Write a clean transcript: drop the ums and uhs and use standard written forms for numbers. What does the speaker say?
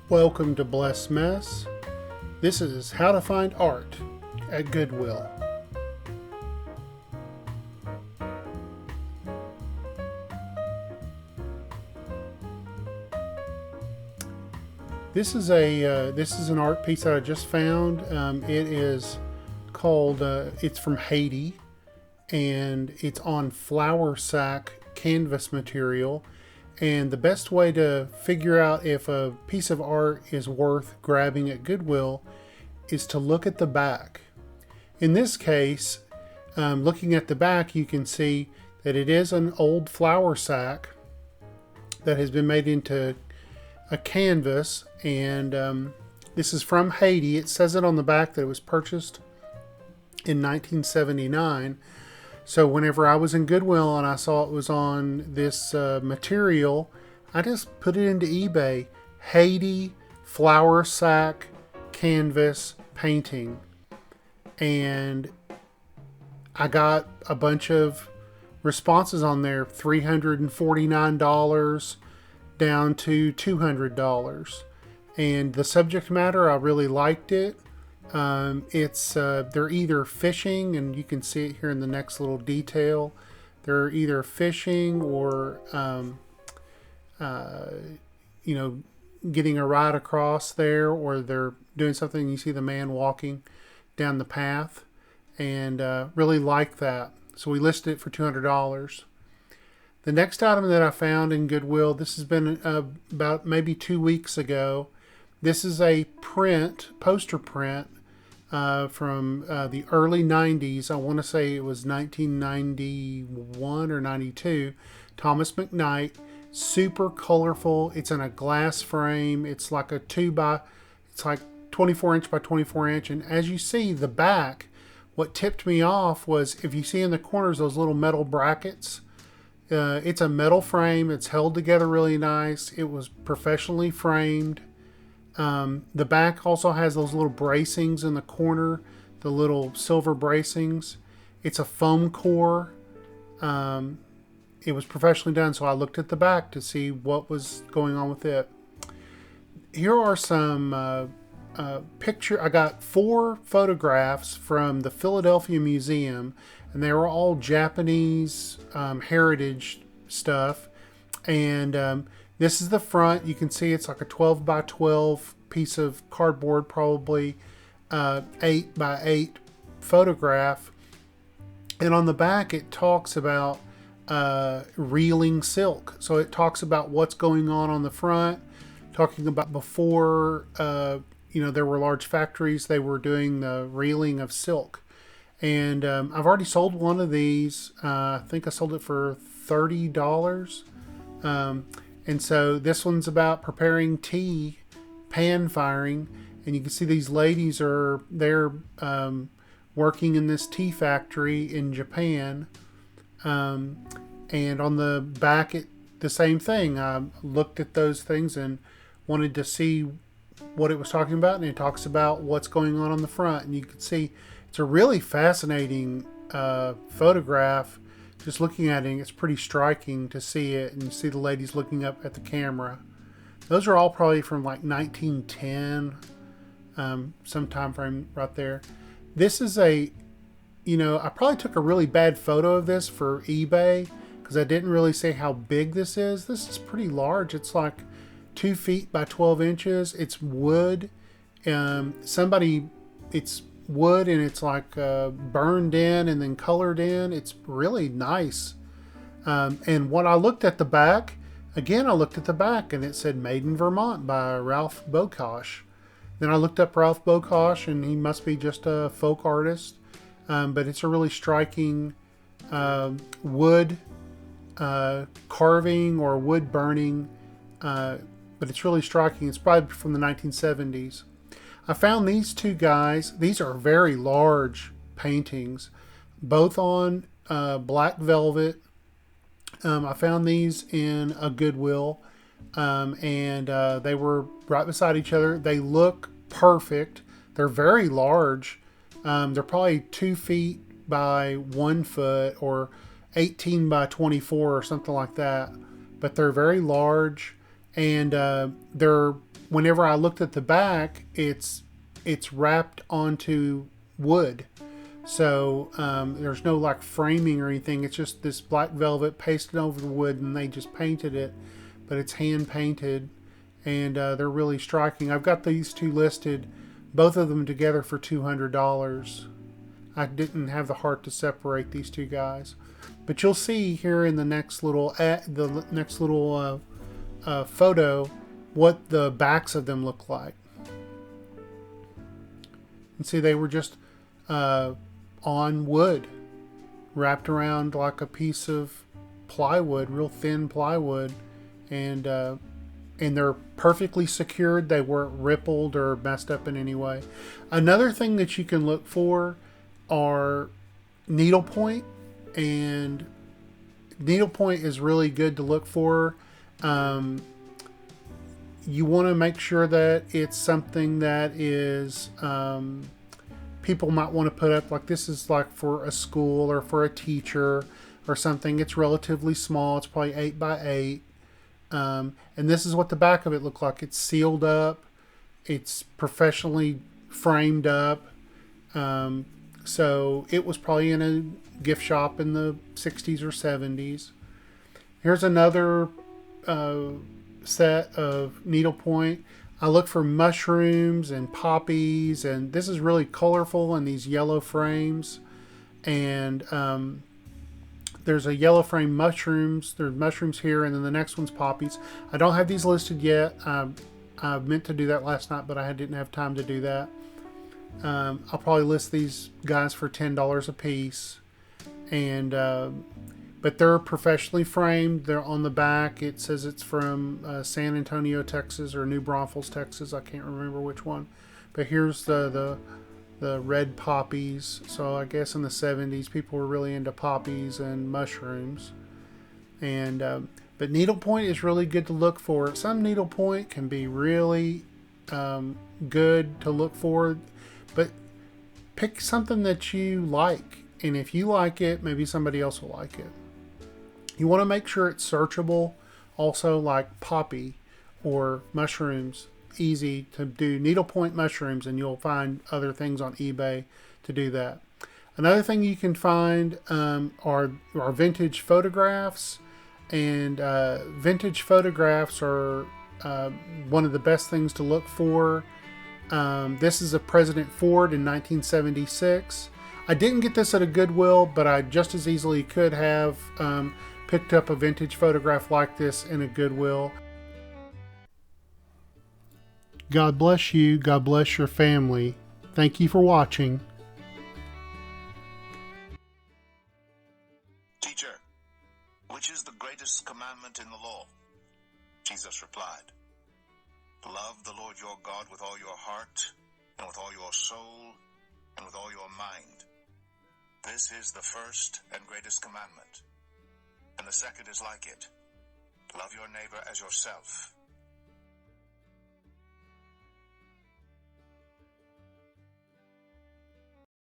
Welcome to Bless Mess. This is how to find art at Goodwill. This is an art piece that I just found. It is called. It's from Haiti, and it's on flour sack canvas material. And the best way to figure out if a piece of art is worth grabbing at Goodwill is to look at the back. In this case, looking at the back, you can see that it is an old flour sack that has been made into a canvas, and this is from Haiti. It says it on the back that it was purchased in 1979. So whenever I was in Goodwill and I saw it was on this material, I just put it into eBay. Haiti flour sack canvas painting. And I got a bunch of responses on there. $349 down to $200. And the subject matter, I really liked it. They're either fishing, and you can see it here in the next little detail. They're either fishing or, getting a ride across there, or they're doing something. You see the man walking down the path, and really like that. So we listed it for $200. The next item that I found in Goodwill, this has been about maybe 2 weeks ago. This is a poster print from the early 90s. I want to say it was 1991 or 92. Thomas McKnight. Super colorful. It's in a glass frame. It's like it's like 24 inch by 24 inch. And as you see, the back, what tipped me off was, if you see in the corners those little metal brackets, it's a metal frame. It's held together really nice. It was professionally framed. The back also has those little bracings in the corner, the little silver bracings. It's a foam core. It was professionally done, so I looked at the back to see what was going on with it. Here are some picture. I got 4 photographs from the Philadelphia Museum, and they were all Japanese heritage stuff. And this is the front. You can see it's like a 12 by 12 piece of cardboard, probably 8 by 8 photograph. And on the back, it talks about reeling silk. So it talks about what's going on the front, talking about before, there were large factories. They were doing the reeling of silk. And I've already sold one of these. I think I sold it for $30. And so this one's about preparing tea, pan firing, and you can see these ladies they're working in this tea factory in Japan. And on the back, the same thing. I looked at those things and wanted to see what it was talking about, and it talks about what's going on the front. And you can see it's a really fascinating photograph. Just looking at it, it's pretty striking to see it, and you see the ladies looking up at the camera. Those are all probably from like 1910, some time frame right there. This is I probably took a really bad photo of this for eBay because I didn't really say how big this is. This is pretty large. It's like 2 feet by 12 inches. It's wood. It's wood, and it's like burned in and then colored in. It's really nice. And when I looked at the back, again, I looked at the back and it said Made in Vermont by Ralph Bokosh. Then I looked up Ralph Bokosh, and he must be just a folk artist. But it's a really striking wood carving or wood burning. But it's really striking. It's probably from the 1970s. I found these 2 guys. These are very large paintings, both on black velvet. I found these in a Goodwill, and they were right beside each other. They look perfect. They're very large. They're probably 2 feet by 1 foot, or 18 by 24 or something like that. But they're very large, and they're, whenever I looked at the back, it's wrapped onto wood. So there's no like framing or anything. It's just this black velvet pasted over the wood, and they just painted it, but it's hand painted, and they're really striking. I've got these two listed, both of them together for $200. I didn't have the heart to separate these two guys, but you'll see here in the next little photo what the backs of them look like. And see, they were just on wood, wrapped around like a piece of plywood, real thin plywood, and they're perfectly secured. They weren't rippled or messed up in any way. Another thing that you can look for are needlepoint, and needlepoint is really good to look for. You want to make sure that it's something that is people might want to put up, like this is like for a school or for a teacher or something. It's relatively small. It's probably 8 by 8. And this is what the back of it looked like. It's sealed up. It's professionally framed up. So it was probably in a gift shop in the 60s or 70s. Here's another set of needlepoint. I look for mushrooms and poppies, and this is really colorful in these yellow frames. And there's a yellow frame mushrooms. There's mushrooms here, and then the next one's poppies. I don't have these listed yet. I meant to do that last night, but I didn't have time to do that. I'll probably list these guys for $10 a piece, and but they're professionally framed. They're on the back. It says it's from San Antonio, Texas, or New Braunfels, Texas. I can't remember which one. But here's the red poppies. So I guess in the 70s, people were really into poppies and mushrooms. And but needlepoint is really good to look for. Some needlepoint can be really good to look for, but pick something that you like. And if you like it, maybe somebody else will like it. You want to make sure it's searchable. Also, like poppy or mushrooms, easy to do. Needlepoint mushrooms, and you'll find other things on eBay to do that. Another thing you can find are vintage photographs. And vintage photographs are one of the best things to look for. This is of President Ford in 1976. I didn't get this at a Goodwill, but I just as easily could have picked up a vintage photograph like this in a Goodwill. God bless you. God bless your family. Thank you for watching. Teacher, which is the greatest commandment in the law? Jesus replied, love the Lord your God with all your heart, and with all your soul, and with all your mind. This is the first and greatest commandment. And the second is like it. Love your neighbor as yourself.